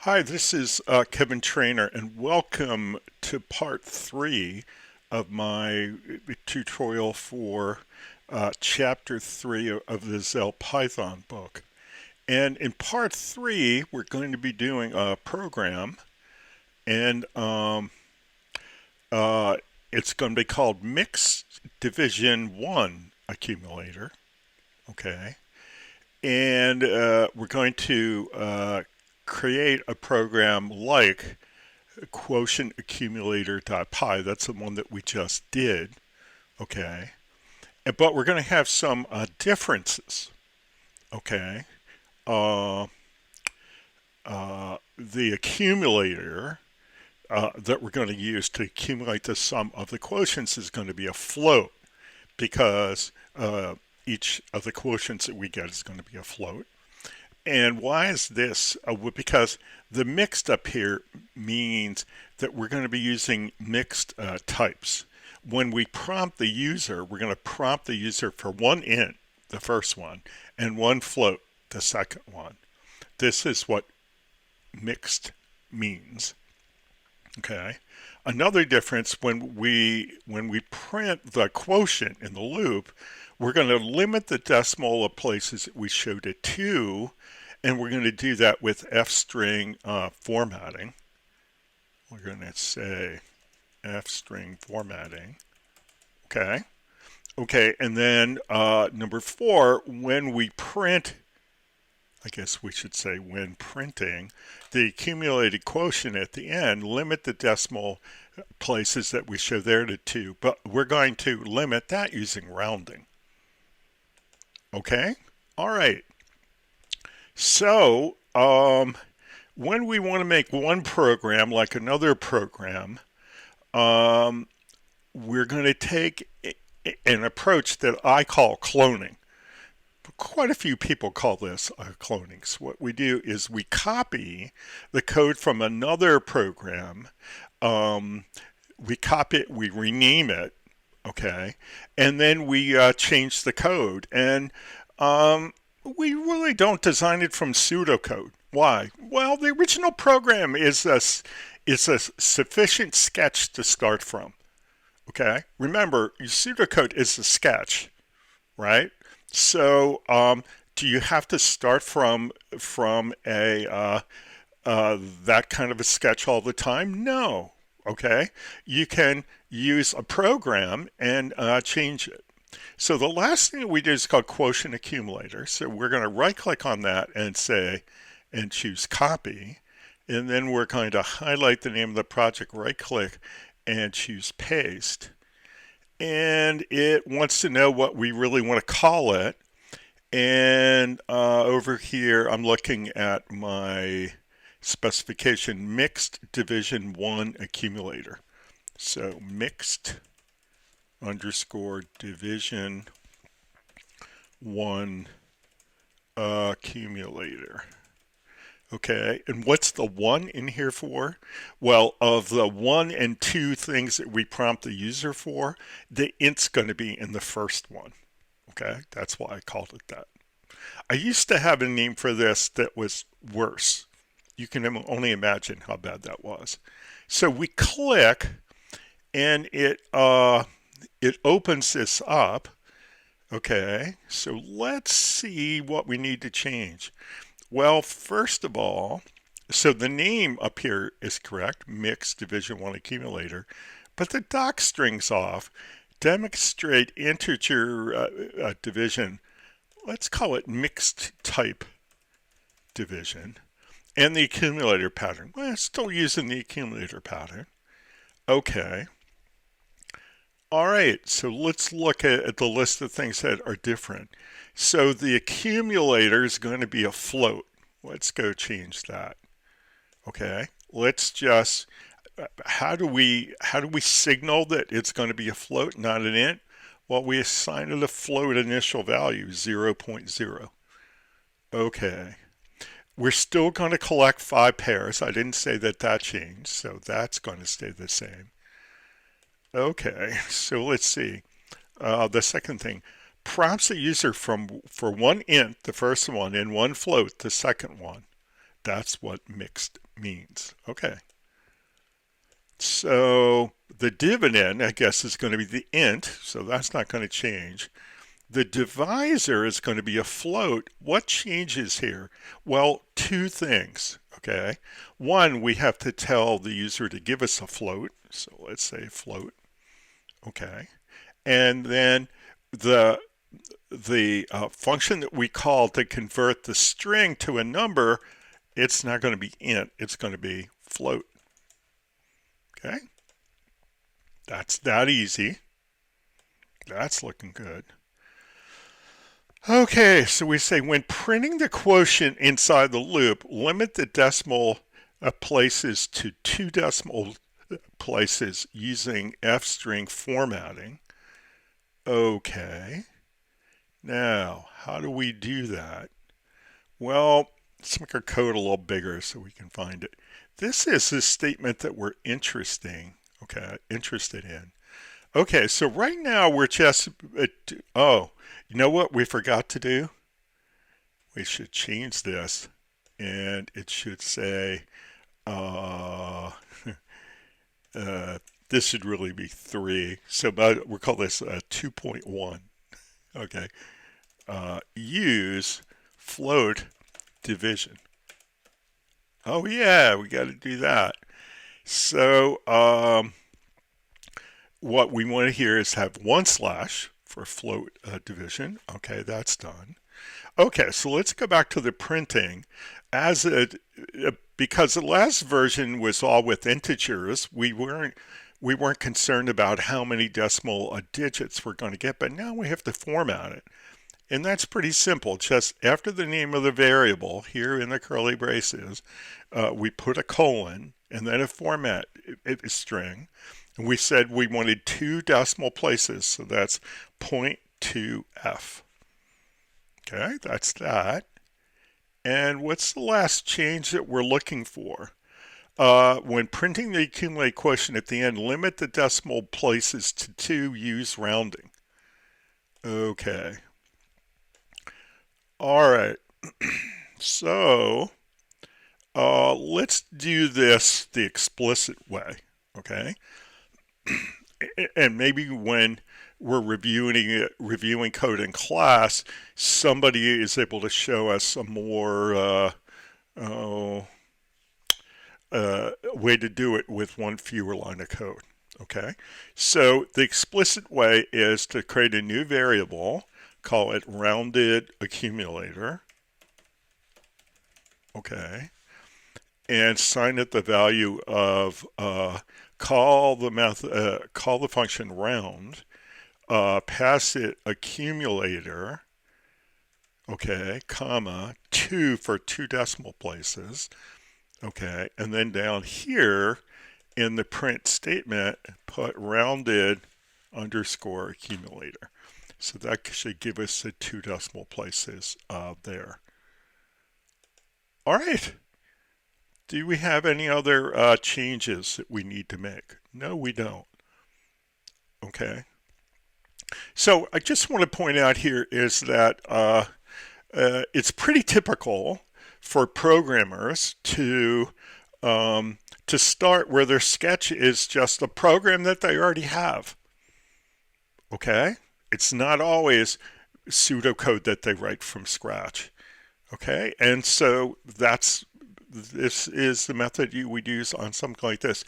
Hi, this is Kevin Trainer, and welcome to part 3 of my tutorial for chapter 3 of the Zelle Python book. And in part 3, we're going to be doing a program, and uh, it's going to be called Mixed Division 1 Accumulator. Okay. And we're going to create a program like quotient accumulator.py. That's the one that we just did. Okay. But we're going to have some differences. Okay. Uh, the accumulator that we're going to use to accumulate the sum of the quotients is going to be a float because each of the quotients that we get is going to be a float. And why is this? Because the mixed up here means that we're going to be using mixed types. When we prompt the user, we're going to prompt the user for one int, the first one, and one float, the second one. This is what mixed means. Okay. Another difference, when we print the quotient in the loop, we're going to limit the decimal of places that we show to 2, and we're going to do that with f-string formatting. We're going to say f-string formatting. Okay. Okay, and then number 4, when we print, I guess we should say when printing, the accumulated quotient at the end, limit the decimal places that we show there to 2, but we're going to limit that using rounding. Okay? All right. So, when we want to make one program like another program, we're going to take an approach that I call cloning. Quite a few people call this cloning. So what we do is we copy the code from another program. We copy it, we rename it, okay, and then we change the code. And we really don't design it from pseudocode. Why? Well, the original program is a sufficient sketch to start from. Okay, remember, your pseudocode is a sketch, right? So, do you have to start from a that kind of a sketch all the time? No. Okay, you can use a program and change it. So the last thing we do is called quotient accumulator. So we're going to right click on that and say, and choose copy. And then we're going to highlight the name of the project, right click, and choose paste. And it wants to know what we really want to call it. And over here, I'm looking at my specification, mixed division 1 accumulator. So mixed underscore division 1 accumulator. Okay, and what's the 1 in here for? Well, of the 1 and 2 things that we prompt the user for, the int's going to be in the first one. Okay, that's why I called it that. I used to have a name for this that was worse. You can only imagine how bad that was. So we click, and it opens this up. Okay, so let's see what we need to change. Well, first of all, so the name up here is correct, mixed division 1 accumulator, but the doc string's off. Demonstrate integer division. Let's call it mixed type division. And the accumulator pattern. Well, still using the accumulator pattern. Okay. All right, so let's look at the list of things that are different. So the accumulator is going to be a float. Let's go change that. Okay, let's just, how do we signal that it's going to be a float, not an int? Well, we assign it a float initial value, 0.0. Okay, we're still going to collect 5 pairs. I didn't say that changed, so that's going to stay the same. Okay, so let's see. The second thing, prompts the user for one int, the first one, and one float, the second one. That's what mixed means. Okay. So the dividend, I guess, is going to be the int, so that's not going to change. The divisor is going to be a float. What changes here? Well, two things, okay? One, we have to tell the user to give us a float. So let's say float, okay? And then the function that we call to convert the string to a number, it's not going to be int, it's going to be float, okay? That's that easy. That's looking good. Okay, so we say when printing the quotient inside the loop, limit the decimal places to 2 decimal places using f-string formatting. Okay, now how do we do that? Well, let's make our code a little bigger so we can find it. This is the statement that we're interested in. Okay, so right now we're just, oh, you know what we forgot to do? We should change this, and it should say, this should really be 3. So we'll call this 2.1. Okay, use float division. Oh yeah, we got to do that. So what we want to here is have 1/ for float division. Okay, that's done. Okay, so let's go back to the printing. Because the last version was all with integers, we weren't concerned about how many decimal digits we're going to get, but now we have to format it. And that's pretty simple. Just after the name of the variable, here in the curly braces, we put a colon and then a format string. And we said we wanted 2 decimal places, so that's 0.2f. Okay, that's that. And what's the last change that we're looking for? When printing the accumulate quotient at the end, limit the decimal places to 2, use rounding. Okay. All right. So let's do this the explicit way, okay? And maybe when we're reviewing code in class, somebody is able to show us a more way to do it with one fewer line of code. Okay, so the explicit way is to create a new variable, call it rounded accumulator. Okay, and assign it the value of call the function round, pass it accumulator. Okay, comma 2 for 2 decimal places. Okay, and then down here in the print statement, put rounded underscore accumulator. So that should give us the 2 decimal places there. All right. Do we have any other changes that we need to make? No, we don't. Okay. So I just want to point out here is that it's pretty typical for programmers to start where their sketch is just a program that they already have. Okay? It's not always pseudocode that they write from scratch. Okay? And so this is the method you would use on something like this.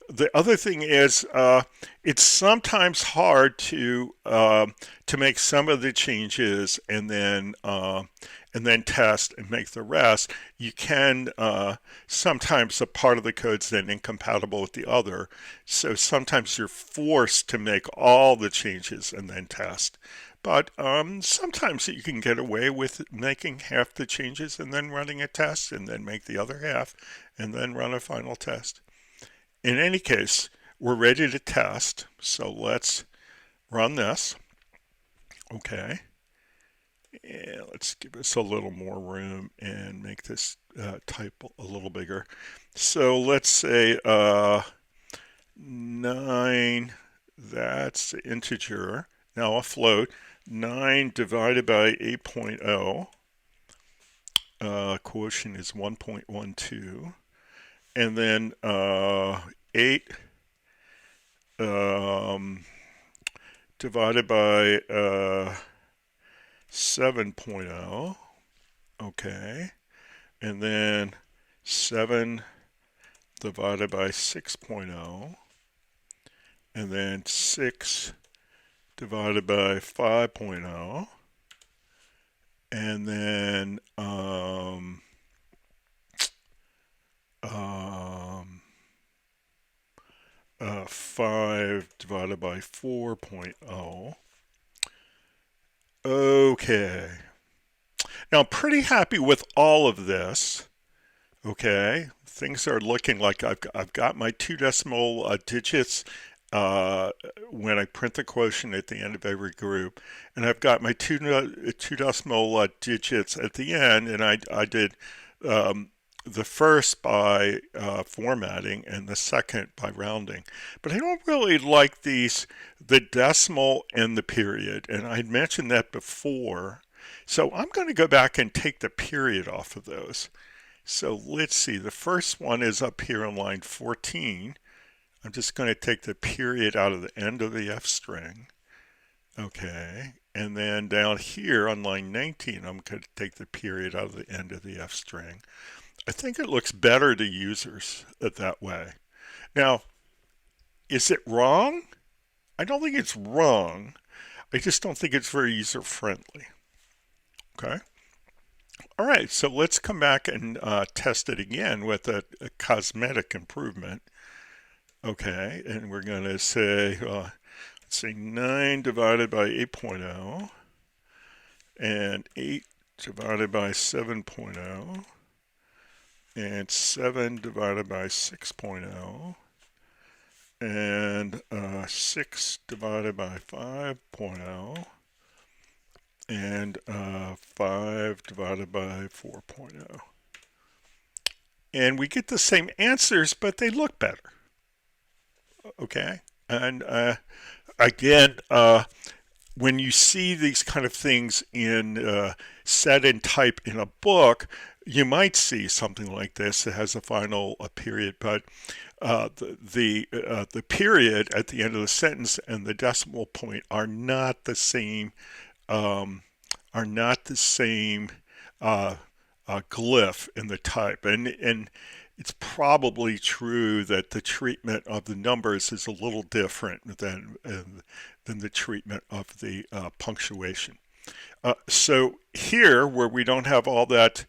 The other thing is it's sometimes hard to make some of the changes and then test and make the rest. You can sometimes a part of the code's then incompatible with the other, so sometimes you're forced to make all the changes and then test. But sometimes you can get away with making half the changes and then running a test and then make the other half and then run a final test. In any case, we're ready to test, so let's run this. Okay, and let's give us a little more room and make this type a little bigger. So let's say 9, that's the integer, now a float, 9 divided by 8.0, quotient is 1.12. and then 8 divided by 7.0. Okay. And then 7 divided by 6.0. And then 6 divided by 5.0. And then 5 divided by 4.0. Okay. Now I'm pretty happy with all of this. Okay, things are looking like I've got my 2 decimal digits when I print the quotient at the end of every group, and I've got my 2 decimal digits at the end, and I did the first by formatting and the second by rounding. But I don't really like the decimal and the period, and I'd mentioned that before. So I'm going to go back and take the period off of those. So let's see, the first one is up here on line 14. I'm just going to take the period out of the end of the F string. Okay, and then down here on line 19, I'm going to take the period out of the end of the F string. I think it looks better to users that way. Now, is it wrong? I don't think it's wrong. I just don't think it's very user friendly. Okay. All right, so let's come back and test it again with a cosmetic improvement. Okay, and we're going to say, let's see, 9 divided by 8.0 and 8 divided by 7.0 and 7 divided by 6.0 and 6 divided by 5.0 and 5 divided by 4.0. And we get the same answers, but they look better. Okay, and again, when you see these kind of things in set and type in a book, you might see something like this. It has a final period, but the period at the end of the sentence and the decimal point are not the same. Glyph in the type, and it's probably true that the treatment of the numbers is a little different than the treatment of the punctuation. So here, where we don't have all that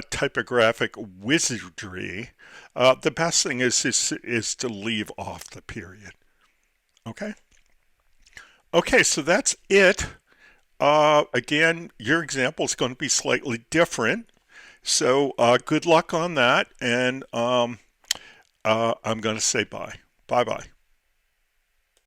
typographic wizardry, the best thing is to leave off the period. Okay. Okay, so that's it. Again, your example is going to be slightly different. So good luck on that, and I'm going to say bye. Bye-bye.